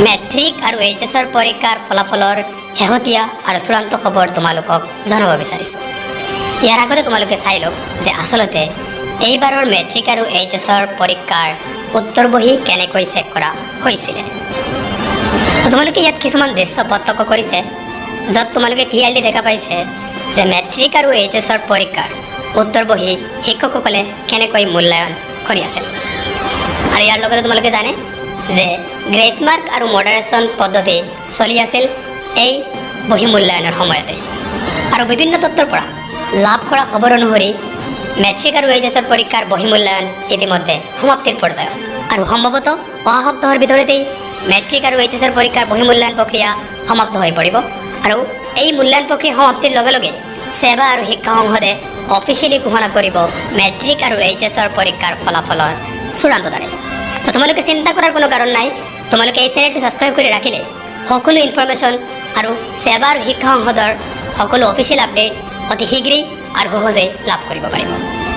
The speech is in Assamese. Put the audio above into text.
মেট্ৰিক আৰু এইচএছৰ পৰীক্ষাৰ ফলাফলৰ শেহতীয়া আৰু চূড়ান্ত খবৰ তোমালোকক জনাব বিচাৰিছোঁ। ইয়াৰ আগতে তোমালোকে চাই লওক যে আচলতে এইবাৰৰ মেট্ৰিক আৰু এইচএছৰ পৰীক্ষাৰ উত্তৰ বহী কেনেকৈ চেক কৰা হৈছিলে। তোমালোকে ইয়াত কিছুমান দৃশ্য প্ৰত্যক্ষ কৰিছে, য'ত তোমালোকে ক্লিয়াৰলি দেখা পাইছে যে মেট্ৰিক আৰু এইচএছৰ পৰীক্ষাৰ উত্তৰ বহী শিক্ষকসকলে কেনেকৈ মূল্যায়ন কৰি আছিল। আৰু ইয়াৰ লগতে তোমালোকে জানে যে গ্ৰেচ মাৰ্ক আৰু মডাৰেশ্যন পদ্ধতি চলি আছিল এই বহী মূল্যায়নৰ সময়তে। আৰু বিভিন্ন তথ্যৰ পৰা লাভ কৰা খবৰ অনুসৰি মেট্ৰিক আৰু এইচএছৰ পৰীক্ষাৰ বহী মূল্যায়ন ইতিমধ্যে সমাপ্তিৰ পৰ্যায়ত, আৰু সম্ভৱতঃ অহা সপ্তাহৰ ভিতৰতেই মেট্ৰিক আৰু এইচএছৰ পৰীক্ষাৰ বহী মূল্যায়ন প্ৰক্ৰিয়া সমাপ্ত হৈ পৰিব। আৰু এই মূল্যায়ন প্ৰক্ৰিয়া সমাপ্তিৰ লগে লগে সেৱা আৰু শিক্ষা সংসদে অফিচিয়েলি ঘোষণা কৰিব মেট্ৰিক আৰু এইচএছৰ পৰীক্ষাৰ ফলাফলৰ চূড়ান্ত তাৰিখ। তোমালোকে চিন্তা কৰাৰ কোনো কাৰণ নাই, তোমালোকে এই চেনেলটো ছাবস্ক্ৰাইব কৰি ৰাখিলে সকলো ইনফৰমেশ্যন আৰু সেৱা আৰু শিক্ষা সংসদৰ সকলো অফিচিয়েল আপডেট অতি শীঘ্ৰেই আৰু সহজেই লাভ কৰিব পাৰিব।